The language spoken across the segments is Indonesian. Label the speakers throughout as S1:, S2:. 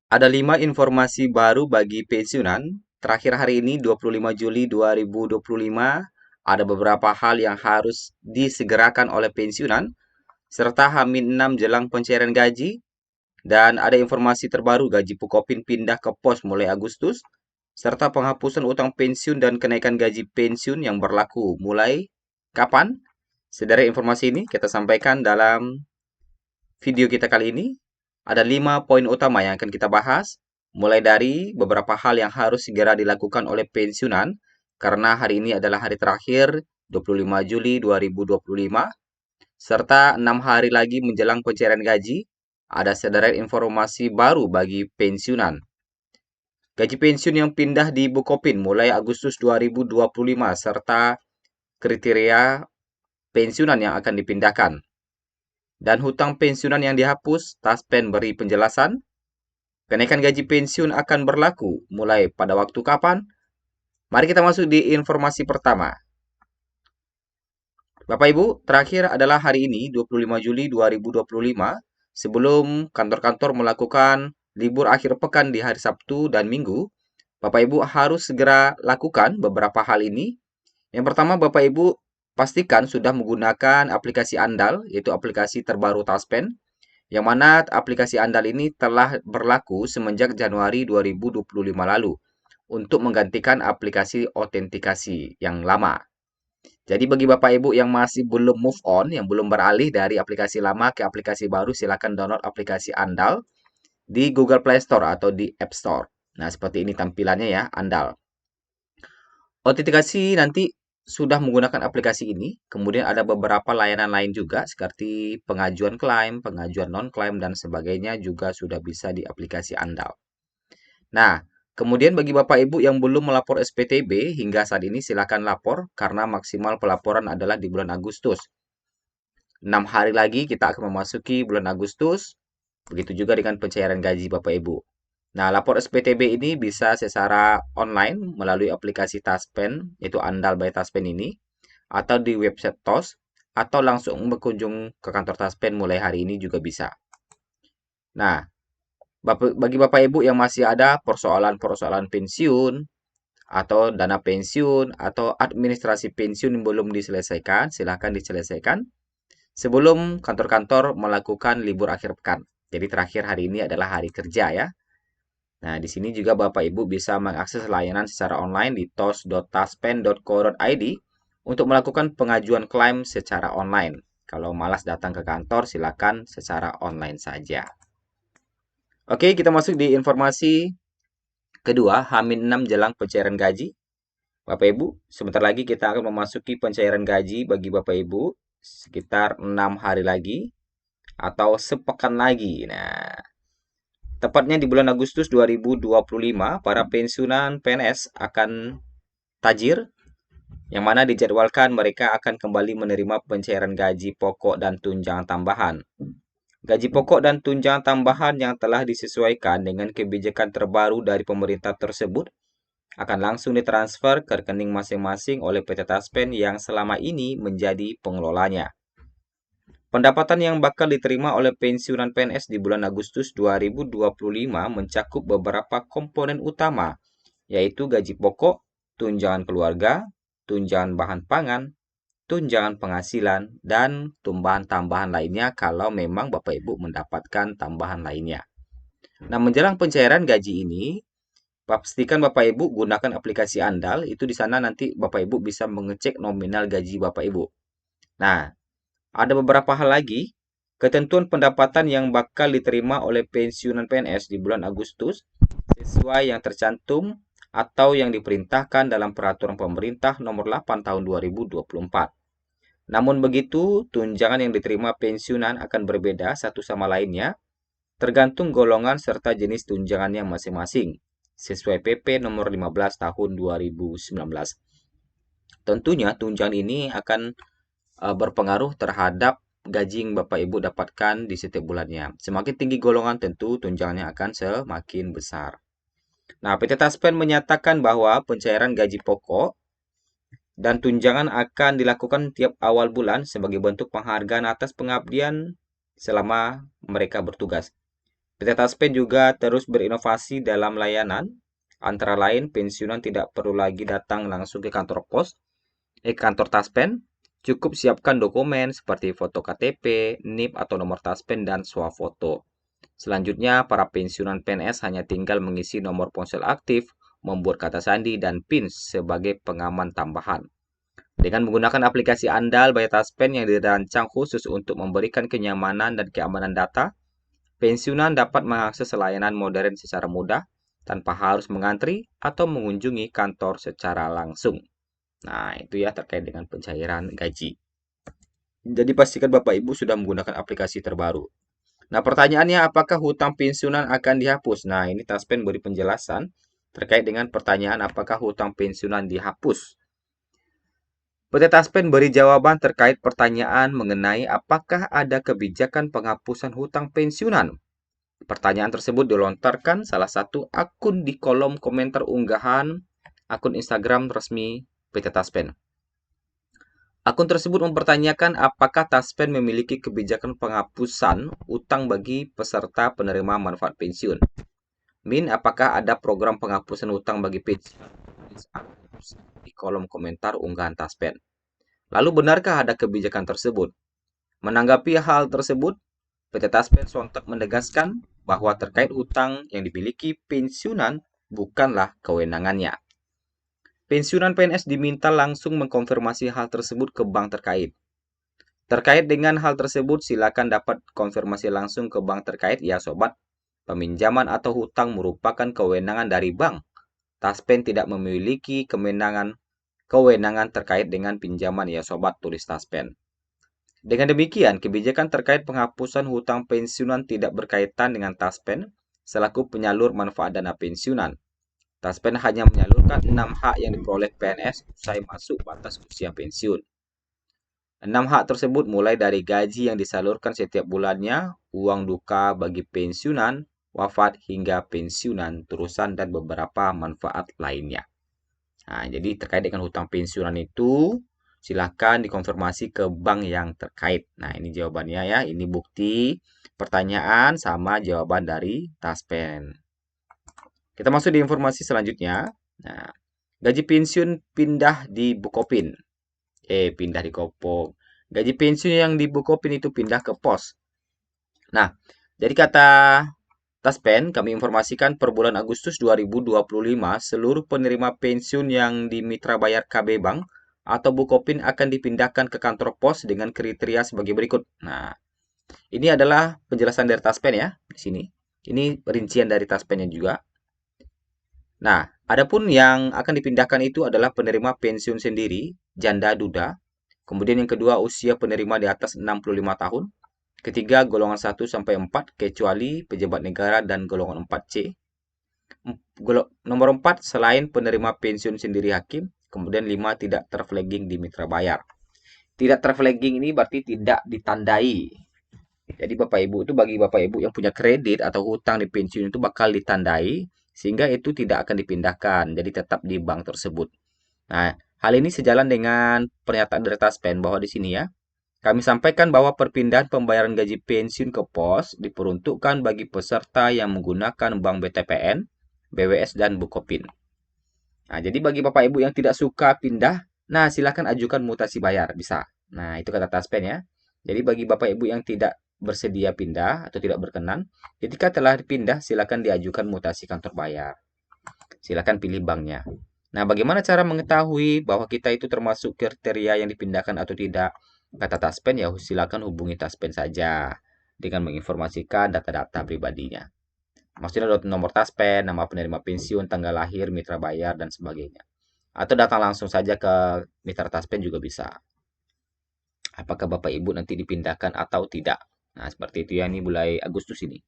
S1: Ada 5 informasi baru bagi pensiunan. Terakhir hari ini 25 Juli 2025, ada beberapa hal yang harus disegerakan oleh pensiunan serta H-6 jelang pencairan gaji, dan ada informasi terbaru gaji Bukopin pindah ke pos mulai Agustus serta penghapusan utang pensiun dan kenaikan gaji pensiun yang berlaku mulai kapan. Sederet informasi ini kita sampaikan dalam video kita kali ini. Ada 5 poin utama yang akan kita bahas, mulai dari beberapa hal yang harus segera dilakukan oleh pensiunan, karena hari ini adalah hari terakhir 25 Juli 2025, serta 6 hari lagi menjelang pencairan gaji. Ada sederet informasi baru bagi pensiunan. Gaji pensiun yang pindah di Bukopin mulai Agustus 2025, serta kriteria pensiunan yang akan dipindahkan. Dan hutang pensiunan yang dihapus, Taspen beri penjelasan. Kenaikan gaji pensiun akan berlaku mulai pada waktu kapan? Mari kita masuk di informasi pertama. Bapak Ibu, terakhir adalah hari ini 25 Juli 2025, sebelum kantor-kantor melakukan libur akhir pekan di hari Sabtu dan Minggu. Bapak Ibu harus segera lakukan beberapa hal ini. Yang pertama, Bapak Ibu pastikan sudah menggunakan aplikasi andal, yaitu aplikasi terbaru Taspen, yang mana aplikasi andal ini telah berlaku semenjak Januari 2025 lalu untuk menggantikan aplikasi autentikasi yang lama. Jadi bagi Bapak Ibu yang masih belum move on, yang belum beralih dari aplikasi lama ke aplikasi baru, silakan download aplikasi andal di Google Play Store atau di App Store. Nah, seperti ini tampilannya ya, andal. Autentikasi nanti sudah menggunakan aplikasi ini, kemudian ada beberapa layanan lain juga seperti pengajuan klaim, pengajuan non-klaim, dan sebagainya juga sudah bisa di aplikasi andal. Nah, kemudian bagi Bapak Ibu yang belum melapor SPTB hingga saat ini silakan lapor karena maksimal pelaporan adalah di bulan Agustus. 6 hari lagi kita akan memasuki bulan Agustus, begitu juga dengan pencairan gaji Bapak Ibu. Nah, lapor SPTB ini bisa secara online melalui aplikasi Taspen, yaitu Andal by Taspen ini, atau di website TOS, atau langsung berkunjung ke kantor Taspen mulai hari ini juga bisa. Nah, bagi Bapak Ibu yang masih ada persoalan-persoalan pensiun, atau dana pensiun, atau administrasi pensiun yang belum diselesaikan, silakan diselesaikan sebelum kantor-kantor melakukan libur akhir pekan. Jadi terakhir hari ini adalah hari kerja ya. Nah, di sini juga Bapak Ibu bisa mengakses layanan secara online di tos.taspen.co.id untuk melakukan pengajuan klaim secara online. Kalau malas datang ke kantor, silakan secara online saja. Oke, kita masuk di informasi kedua, H-6 jelang pencairan gaji. Bapak Ibu, sebentar lagi kita akan memasuki pencairan gaji bagi Bapak Ibu sekitar 6 hari lagi atau sepekan lagi. Nah, tepatnya di bulan Agustus 2025, para pensiunan PNS akan tajir, yang mana dijadwalkan mereka akan kembali menerima pencairan gaji pokok dan tunjangan tambahan. Gaji pokok dan tunjangan tambahan yang telah disesuaikan dengan kebijakan terbaru dari pemerintah tersebut akan langsung ditransfer ke rekening masing-masing oleh PT Taspen yang selama ini menjadi pengelolanya. Pendapatan yang bakal diterima oleh pensiunan PNS di bulan Agustus 2025 mencakup beberapa komponen utama, yaitu gaji pokok, tunjangan keluarga, tunjangan bahan pangan, tunjangan penghasilan, dan tambahan lainnya kalau memang Bapak Ibu mendapatkan tambahan lainnya. Nah, menjelang pencairan gaji ini, pastikan Bapak Ibu gunakan aplikasi andal, itu di sana nanti Bapak Ibu bisa mengecek nominal gaji Bapak Ibu. Nah, ada beberapa hal lagi, ketentuan pendapatan yang bakal diterima oleh pensiunan PNS di bulan Agustus sesuai yang tercantum atau yang diperintahkan dalam peraturan pemerintah nomor 8 tahun 2024. Namun begitu, tunjangan yang diterima pensiunan akan berbeda satu sama lainnya, tergantung golongan serta jenis tunjangannya masing-masing, sesuai PP nomor 15 tahun 2019. Tentunya tunjangan ini akan berpengaruh terhadap gaji yang Bapak Ibu dapatkan di setiap bulannya. Semakin tinggi golongan tentu tunjangannya akan semakin besar. Nah, PT Taspen menyatakan bahwa pencairan gaji pokok dan tunjangan akan dilakukan tiap awal bulan sebagai bentuk penghargaan atas pengabdian selama mereka bertugas. PT Taspen juga terus berinovasi dalam layanan, antara lain pensiunan tidak perlu lagi datang langsung ke kantor Taspen, cukup siapkan dokumen seperti foto KTP, NIP atau nomor Taspen dan swafoto. Selanjutnya, para pensiunan PNS hanya tinggal mengisi nomor ponsel aktif, membuat kata sandi, dan PIN sebagai pengaman tambahan. Dengan menggunakan aplikasi andal by Taspen yang dirancang khusus untuk memberikan kenyamanan dan keamanan data, pensiunan dapat mengakses layanan modern secara mudah tanpa harus mengantri atau mengunjungi kantor secara langsung. Nah, itu ya terkait dengan pencairan gaji. Jadi pastikan Bapak Ibu sudah menggunakan aplikasi terbaru. Nah, pertanyaannya apakah hutang pensiunan akan dihapus? Nah, ini Taspen beri penjelasan terkait dengan pertanyaan apakah hutang pensiunan dihapus. PT Taspen beri jawaban terkait pertanyaan mengenai apakah ada kebijakan penghapusan hutang pensiunan. Pertanyaan tersebut dilontarkan salah satu akun di kolom komentar unggahan akun Instagram resmi PT Taspen. Akun tersebut mempertanyakan apakah Taspen memiliki kebijakan penghapusan utang bagi peserta penerima manfaat pensiun. Min, apakah ada program penghapusan utang bagi pensiun? Di kolom komentar unggahan Taspen. Lalu benarkah ada kebijakan tersebut? Menanggapi hal tersebut, PT Taspen sontak menegaskan bahwa terkait hutang yang dimiliki pensiunan bukanlah kewenangannya. Pensiunan PNS diminta langsung mengkonfirmasi hal tersebut ke bank terkait. Terkait dengan hal tersebut, silakan dapat konfirmasi langsung ke bank terkait ya sobat. Peminjaman atau hutang merupakan kewenangan dari bank. Taspen tidak memiliki kewenangan terkait dengan pinjaman ya sobat, tulis Taspen. Dengan demikian, kebijakan terkait penghapusan hutang pensiunan tidak berkaitan dengan Taspen selaku penyalur manfaat dana pensiunan. Taspen hanya menyalurkan 6 hak yang diperoleh PNS usai masuk batas usia pensiun. 6 hak tersebut mulai dari gaji yang disalurkan setiap bulannya, uang duka bagi pensiunan, wafat hingga pensiunan terusan dan beberapa manfaat lainnya. Nah, jadi terkait dengan hutang pensiunan itu, silakan dikonfirmasi ke bank yang terkait. Nah, ini jawabannya ya. Ini bukti pertanyaan sama jawaban dari Taspen. Kita masuk di informasi selanjutnya. Nah, gaji pensiun pindah di Bukopin. Pindah di Kopok. Gaji pensiun yang di Bukopin itu pindah ke pos. Nah, jadi kata Taspen, kami informasikan per bulan Agustus 2025, seluruh penerima pensiun yang di Mitra Bayar KB Bank atau Bukopin akan dipindahkan ke kantor pos dengan kriteria sebagai berikut. Nah, ini adalah penjelasan dari Taspen ya, di sini. Ini rincian dari Taspennya juga. Nah, adapun yang akan dipindahkan itu adalah penerima pensiun sendiri, janda duda. Kemudian yang kedua, usia penerima di atas 65 tahun. Ketiga, golongan 1 sampai 4 kecuali pejabat negara dan golongan 4C. Nomor 4, selain penerima pensiun sendiri hakim. Kemudian 5, tidak terflagging di mitra bayar. Tidak terflagging ini berarti tidak ditandai. Jadi Bapak Ibu itu bagi Bapak Ibu yang punya kredit atau hutang di pensiun itu bakal ditandai sehingga itu tidak akan dipindahkan. Jadi tetap di bank tersebut. Nah, hal ini sejalan dengan pernyataan dari Taspen bahwa di sini ya, kami sampaikan bahwa perpindahan pembayaran gaji pensiun ke pos diperuntukkan bagi peserta yang menggunakan bank BTPN, BWS, dan Bukopin. Nah, jadi bagi Bapak Ibu yang tidak suka pindah, nah silakan ajukan mutasi bayar, bisa. Nah, itu kata Taspen ya. Jadi bagi Bapak Ibu yang tidak bersedia pindah atau tidak berkenan, ketika telah dipindah, silakan diajukan mutasi kantor bayar. Silakan pilih banknya. Nah, bagaimana cara mengetahui bahwa kita itu termasuk kriteria yang dipindahkan atau tidak? Kata Taspen, ya silakan hubungi Taspen saja dengan menginformasikan data-data pribadinya. Maksudnya nomor Taspen, nama penerima pensiun, tanggal lahir, mitra bayar, dan sebagainya. Atau datang langsung saja ke mitra Taspen juga bisa. Apakah Bapak Ibu nanti dipindahkan atau tidak? Nah, seperti itu ya, ini mulai Agustus ini.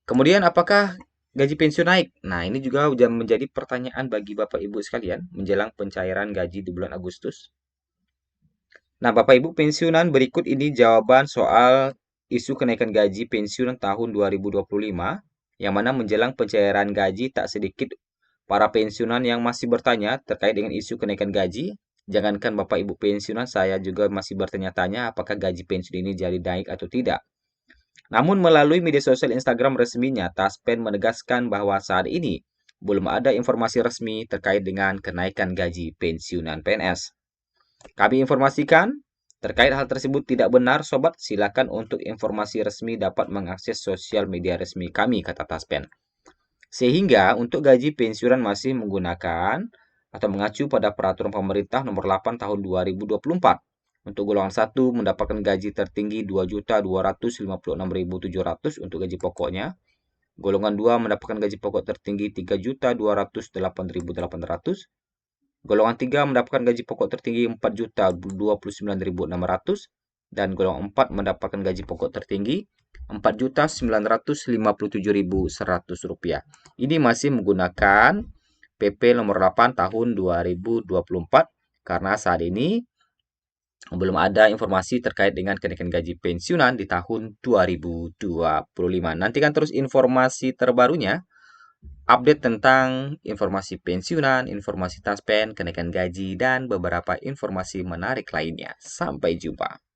S1: Kemudian, apakah gaji pensiun naik? Nah, ini juga sudah menjadi pertanyaan bagi Bapak Ibu sekalian menjelang pencairan gaji di bulan Agustus. Nah, Bapak Ibu pensiunan berikut ini jawaban soal isu kenaikan gaji pensiun tahun 2025 yang mana menjelang pencairan gaji tak sedikit para pensiunan yang masih bertanya terkait dengan isu kenaikan gaji. Jangankan Bapak Ibu pensiunan, saya juga masih bertanya-tanya apakah gaji pensiun ini jadi naik atau tidak. Namun melalui media sosial Instagram resminya, Taspen menegaskan bahwa saat ini belum ada informasi resmi terkait dengan kenaikan gaji pensiunan PNS. Kami informasikan, terkait hal tersebut tidak benar, Sobat. Silakan untuk informasi resmi dapat mengakses sosial media resmi kami, kata Taspen. Sehingga untuk gaji pensiunan masih menggunakan atau mengacu pada peraturan pemerintah nomor 8 tahun 2024. Untuk golongan 1 mendapatkan gaji tertinggi 2.256.700 untuk gaji pokoknya. Golongan 2 mendapatkan gaji pokok tertinggi 3.208.800. Golongan 3 mendapatkan gaji pokok tertinggi 4.029.600 dan golongan 4 mendapatkan gaji pokok tertinggi Rp4.957.100. Ini masih menggunakan PP nomor 8 tahun 2024 karena saat ini belum ada informasi terkait dengan kenaikan gaji pensiunan di tahun 2025. Nantikan terus informasi terbarunya, update tentang informasi pensiunan, informasi Taspen, kenaikan gaji, dan beberapa informasi menarik lainnya. Sampai jumpa.